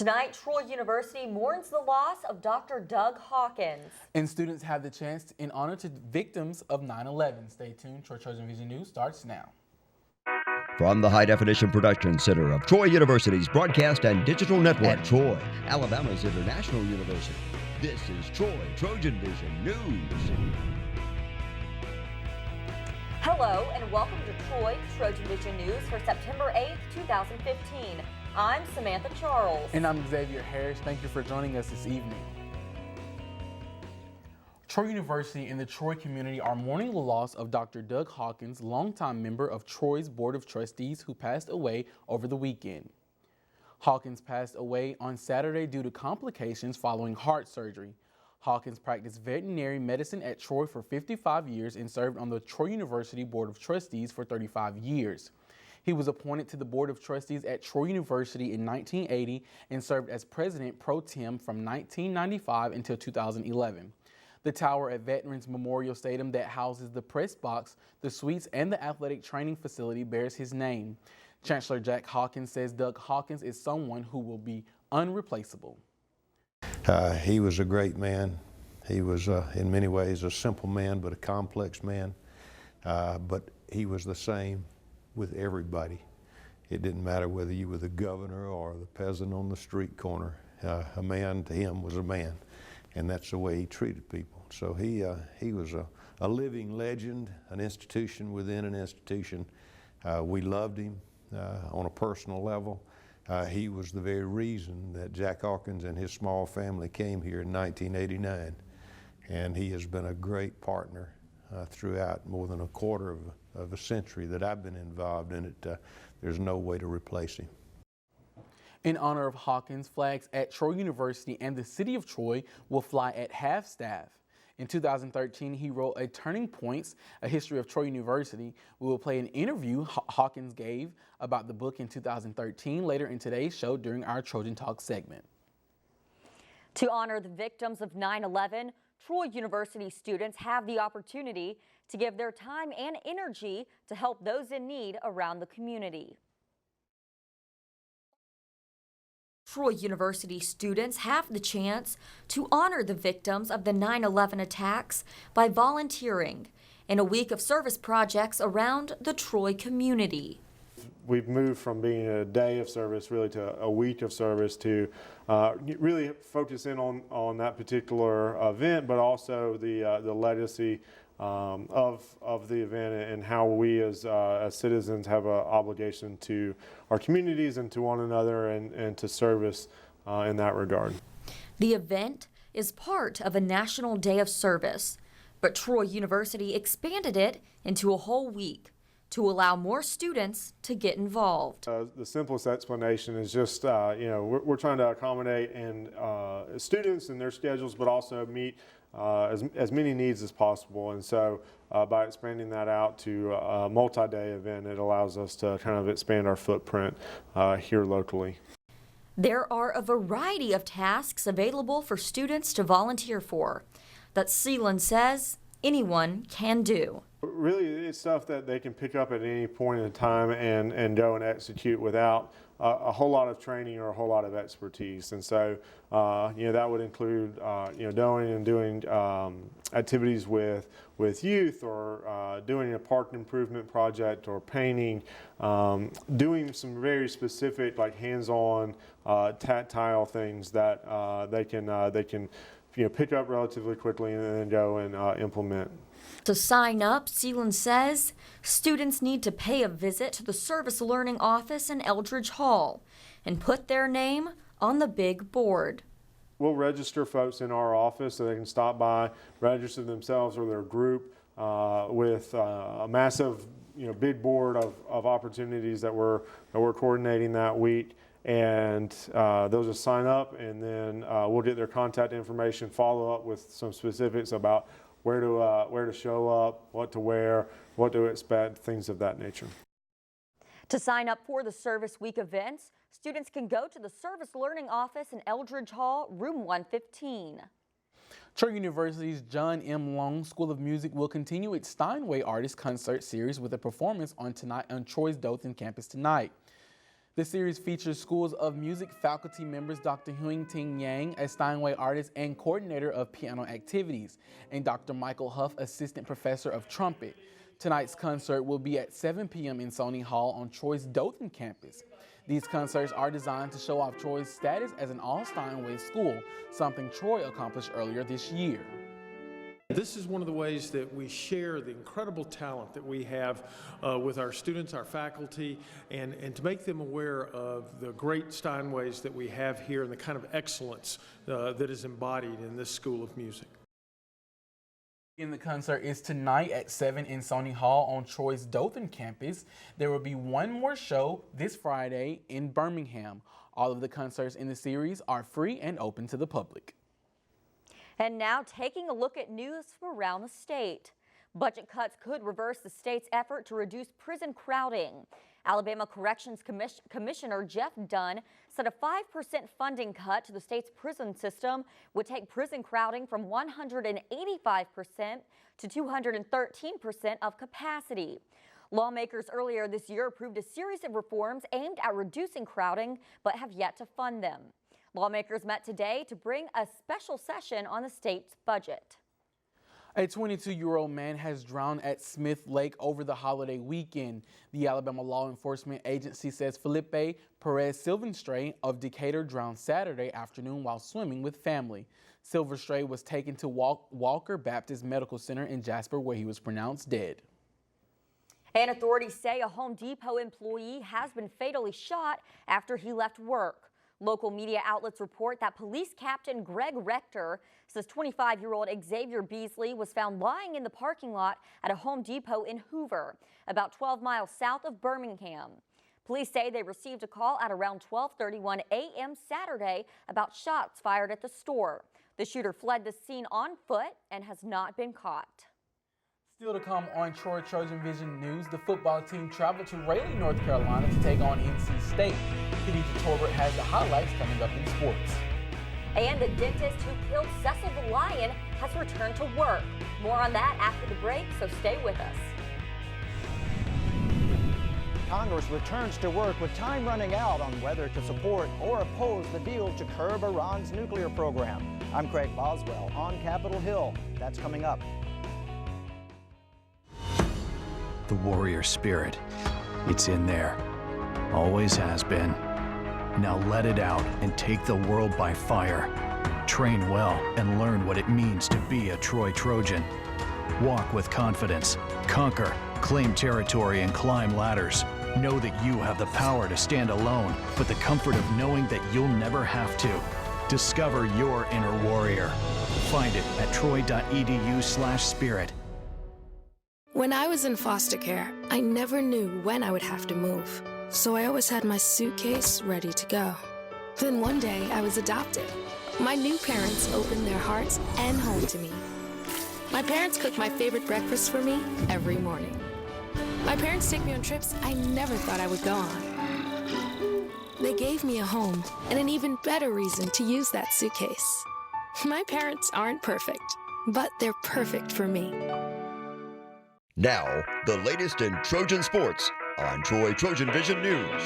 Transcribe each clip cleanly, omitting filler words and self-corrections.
Tonight, Troy University mourns the loss of Dr. Doug Hawkins. And students have the chance in honor to victims of 9/11. Stay tuned. TrojanVision News starts now. From the High Definition Production Center of Troy University's Broadcast and Digital Network at Troy, Alabama's International University, this is TrojanVision News. Hello and welcome to Troy TrojanVision News for September 8th, 2015. I'm Samantha Charles. And I'm Xavier Harris. Thank you for joining us this evening. Troy University and the Troy community are mourning the loss of Dr. Doug Hawkins, longtime member of Troy's Board of Trustees who passed away over the weekend. Hawkins passed away on Saturday due to complications following heart surgery. Hawkins practiced veterinary medicine at Troy for 55 years and served on the Troy University Board of Trustees for 35 years. He was appointed to the Board of Trustees at Troy University in 1980 and served as president pro tem from 1995 until 2011. The tower at Veterans Memorial Stadium that houses the press box, the suites, and the athletic training facility bears his name. Chancellor Jack Hawkins says Doug Hawkins is someone who will be unreplaceable. He was a great man. He was in many ways a simple man, but a complex man. But he was the same with everybody. It didn't matter whether you were the governor or the peasant on the street corner. A man to him was a man, and that's the way he treated people. So he was a living legend, an institution within an institution. We loved him on a personal level. He was the very reason that Jack Hawkins and his small family came here in 1989, and he has been a great partner throughout more than a quarter of a century that I've been involved in it. There's no way to replace him. In honor of Hawkins, flags at Troy University and the city of Troy will fly at half-staff. In 2013, he wrote A Turning Points, A History of Troy University. We will play an interview Hawkins gave about the book in 2013 later in today's show during our Trojan Talk segment. To honor the victims of 9/11, Troy University students have the opportunity to give their time and energy to help those in need around the community. Troy University students have the chance to honor the victims of the 9/11 attacks by volunteering in a week of service projects around the Troy community. We've moved from being a day of service really to a week of service to really focus in on that particular event, but also the legacy of the event and how we as citizens have an obligation to our communities and to one another and to service in that regard. The event is part of a National Day of Service, but Troy University expanded it into a whole week to allow more students to get involved. The simplest explanation is just, we're trying to accommodate students and their schedules, but also meet as many needs as possible. And so by expanding that out to a multi-day event, it allows us to kind of expand our footprint here locally. There are a variety of tasks available for students to volunteer for that Sealand says anyone can do. Really, it's stuff that they can pick up at any point in time and go and execute without a whole lot of training or a whole lot of expertise. And so, that would include, doing activities with youth or doing a park improvement project or painting, doing some very specific, like hands-on, tactile things that they can pick up relatively quickly and then go and implement. To sign up, Sealand says, students need to pay a visit to the Service Learning Office in Eldridge Hall and put their name on the big board. We'll register folks in our office so they can stop by, register themselves or their group with a massive, big board of opportunities that we're coordinating that week. And they'll just sign up, and then we'll get their contact information, follow up with some specifics about where to show up, what to wear, what to expect, things of that nature. To sign up for the Service Week events, students can go to the Service Learning Office in Eldridge Hall, room 115. Troy University's John M. Long School of Music will continue its Steinway Artist Concert Series with a performance on Troy's Dothan campus tonight. The series features Schools of Music faculty members Dr. Huing Ting Yang, a Steinway artist and coordinator of piano activities, and Dr. Michael Huff, assistant professor of trumpet. Tonight's concert will be at 7 p.m. in Sony Hall on Troy's Dothan campus. These concerts are designed to show off Troy's status as an all-Steinway school, something Troy accomplished earlier this year. This is one of the ways that we share the incredible talent that we have with our students, our faculty, and to make them aware of the great Steinways that we have here and the kind of excellence that is embodied in this School of Music. The concert is tonight at 7 in Sony Hall on Troy's Dothan campus. There will be one more show this Friday in Birmingham. All of the concerts in the series are free and open to the public. And now taking a look at news from around the state. Budget cuts could reverse the state's effort to reduce prison crowding. Alabama Corrections Commissioner Jeff Dunn said a 5% funding cut to the state's prison system would take prison crowding from 185% to 213% of capacity. Lawmakers earlier this year approved a series of reforms aimed at reducing crowding, but have yet to fund them. Lawmakers met today to bring a special session on the state's budget. A 22-year-old man has drowned at Smith Lake over the holiday weekend. The Alabama Law Enforcement Agency says Felipe Perez Silvestre of Decatur drowned Saturday afternoon while swimming with family. Silvestre was taken to Walker Baptist Medical Center in Jasper, where he was pronounced dead. And authorities say a Home Depot employee has been fatally shot after he left work. Local media outlets report that Police Captain Greg Rector says 25-year-old Xavier Beasley was found lying in the parking lot at a Home Depot in Hoover, about 12 miles south of Birmingham. Police say they received a call at around 12:31 a.m. Saturday about shots fired at the store. The shooter fled the scene on foot and has not been caught. Still to come on TrojanVision News, the football team traveled to Raleigh, North Carolina to take on NC State. Khadijah Torbert has the highlights coming up in sports. And the dentist who killed Cecil the Lion has returned to work. More on that after the break, so stay with us. Congress returns to work with time running out on whether to support or oppose the deal to curb Iran's nuclear program. I'm Craig Boswell on Capitol Hill. That's coming up. The warrior spirit, it's in there. Always has been. Now let it out and take the world by fire. Train well and learn what it means to be a Troy Trojan. Walk with confidence, conquer, claim territory, and climb ladders. Know that you have the power to stand alone, but the comfort of knowing that you'll never have to. Discover your inner warrior. Find it at troy.edu/spirit. When I was in foster care, I never knew when I would have to move. So I always had my suitcase ready to go. Then one day I was adopted. My new parents opened their hearts and home to me. My parents cook my favorite breakfast for me every morning. My parents take me on trips I never thought I would go on. They gave me a home and an even better reason to use that suitcase. My parents aren't perfect, but they're perfect for me. Now, the latest in Trojan sports on Troy TrojanVision News.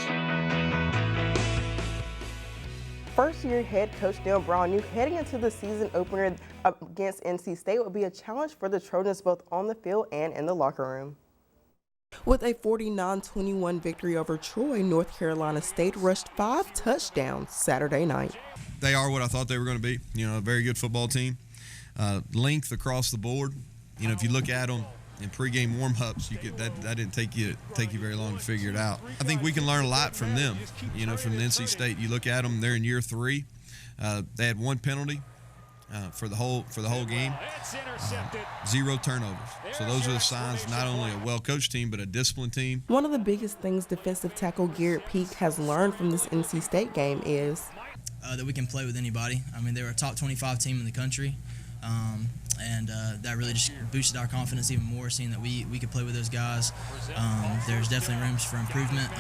First-year head coach Neil Brown knew heading into the season opener against NC State would be a challenge for the Trojans both on the field and in the locker room. With a 49-21 victory over Troy, North Carolina State rushed 5 touchdowns Saturday night. They are what I thought they were going to be. You know, a very good football team. Length across the board. You know, if you look at them in pregame warm-ups, that didn't take you very long to figure it out. I think we can learn a lot from them. You know, from the NC State, you look at them; they're in year 3. They had 1 penalty for the whole game. 0 turnovers. So those are the signs not only a well-coached team but a disciplined team. One of the biggest things defensive tackle Garrett Peak has learned from this NC State game is that we can play with anybody. I mean, they were a top 25 team in the country. And that really just boosted our confidence even more, seeing that we could play with those guys. There's definitely rooms for improvement,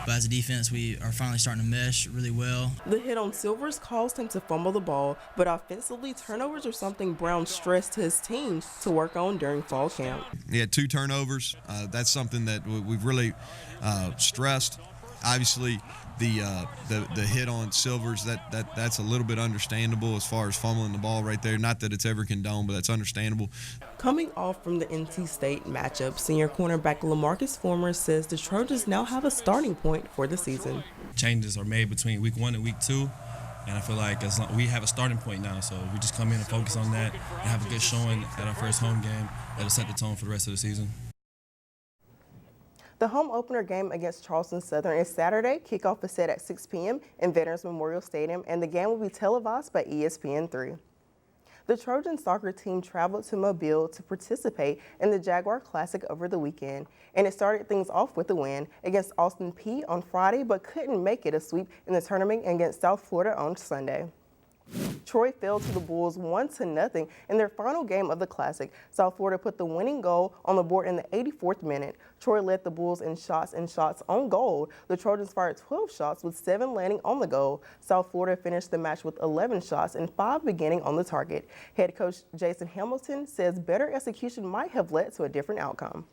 but as a defense, we are finally starting to mesh really well. The hit on Silvers caused him to fumble the ball, but offensively, turnovers are something Brown stressed to his team to work on during fall camp. He had 2 turnovers. That's something that we've really stressed. Obviously, the hit on Silvers, that's a little bit understandable as far as fumbling the ball right there. Not that it's ever condoned, but that's understandable. Coming off from the NC State matchup, senior cornerback LaMarcus Former says the Trojans now have a starting point for the season. Changes are made between week 1 and week 2, and I feel like as long, we have a starting point now, so we just come in and focus on that and have a good showing at our first home game that'll set the tone for the rest of the season. The home opener game against Charleston Southern is Saturday. Kickoff is set at 6 p.m. in Veterans Memorial Stadium, and the game will be televised by ESPN3. The Trojan soccer team traveled to Mobile to participate in the Jaguar Classic over the weekend, and it started things off with a win against Austin Peay on Friday, but couldn't make it a sweep in the tournament against South Florida on Sunday. Troy fell to the Bulls 1-0 in their final game of the Classic. South Florida put the winning goal on the board in the 84th minute. Troy led the Bulls in shots on goal. The Trojans fired 12 shots with 7 landing on the goal. South Florida finished the match with 11 shots and 5 beginning on the target. Head coach Jason Hamilton says better execution might have led to a different outcome.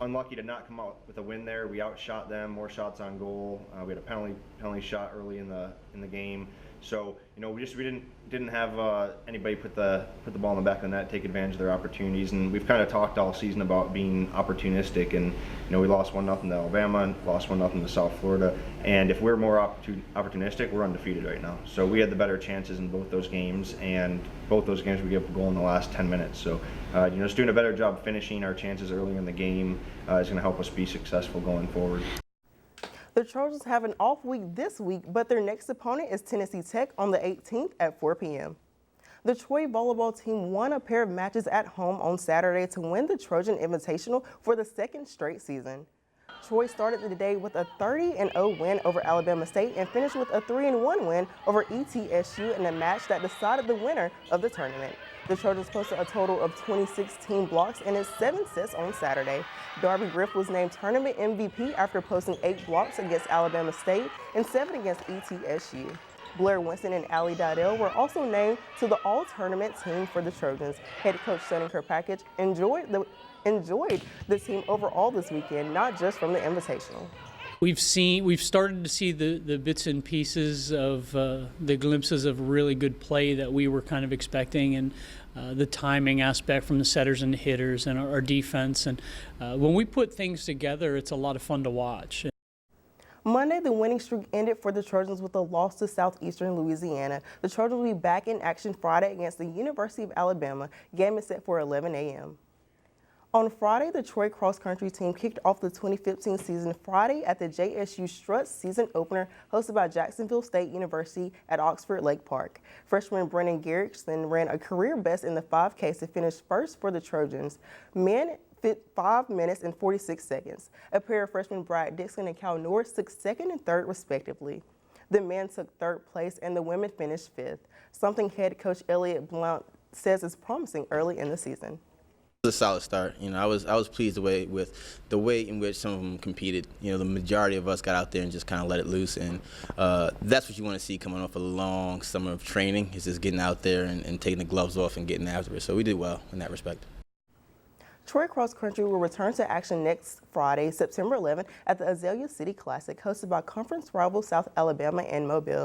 Unlucky to not come out with a win there. We outshot them, more shots on goal. We had a penalty shot early in the game. So we didn't have anybody put the ball in the back of the net, take advantage of their opportunities, and we've kind of talked all season about being opportunistic. And we lost 1-0 to Alabama, and lost 1-0 to South Florida. And if we're more opportunistic, we're undefeated right now. So we had the better chances in both those games, and both those games we gave up a goal in the last 10 minutes. So just doing a better job finishing our chances earlier in the game is going to help us be successful going forward. The Trojans have an off week this week, but their next opponent is Tennessee Tech on the 18th at 4 p.m. The Troy volleyball team won a pair of matches at home on Saturday to win the Trojan Invitational for the second straight season. Troy started the day with a 30-0 win over Alabama State and finished with a 3-1 win over ETSU in a match that decided the winner of the tournament. The Trojans posted a total of 26 team blocks in its 7 sets on Saturday. Darby Griff was named tournament MVP after posting 8 blocks against Alabama State and 7 against ETSU. Blair Winston and Allie Didell were also named to the all-tournament team for the Trojans. Head coach Sonny Kirkpatrick enjoyed the team overall this weekend, not just from the Invitational. We've started to see the bits and pieces of the glimpses of really good play that we were kind of expecting, and the timing aspect from the setters and the hitters and our defense. And when we put things together, it's a lot of fun to watch. Monday, the winning streak ended for the Trojans with a loss to Southeastern Louisiana. The Trojans will be back in action Friday against the University of Alabama. Game is set for 11 a.m. On Friday, the Troy cross-country team kicked off the 2015 season Friday at the JSU Struts season opener hosted by Jacksonville State University at Oxford Lake Park. Freshman Brennan Garrickson ran a career best in the 5K to finish first for the Trojans. Men fit 5 minutes and 46 seconds. A pair of freshmen Brad Dixon and Cal Norris took second and third respectively. The men took third place and the women finished fifth, something head coach Elliott Blount says is promising early in the season. A solid start. I was pleased with the way in which some of them competed. The majority of us got out there and just kind of let it loose, and that's what you want to see coming off a long summer of training, is just getting out there and taking the gloves off and getting after it. So we did well in that respect. Troy Cross Country will return to action next Friday, September 11th at the Azalea City Classic, hosted by conference rivals South Alabama and Mobile.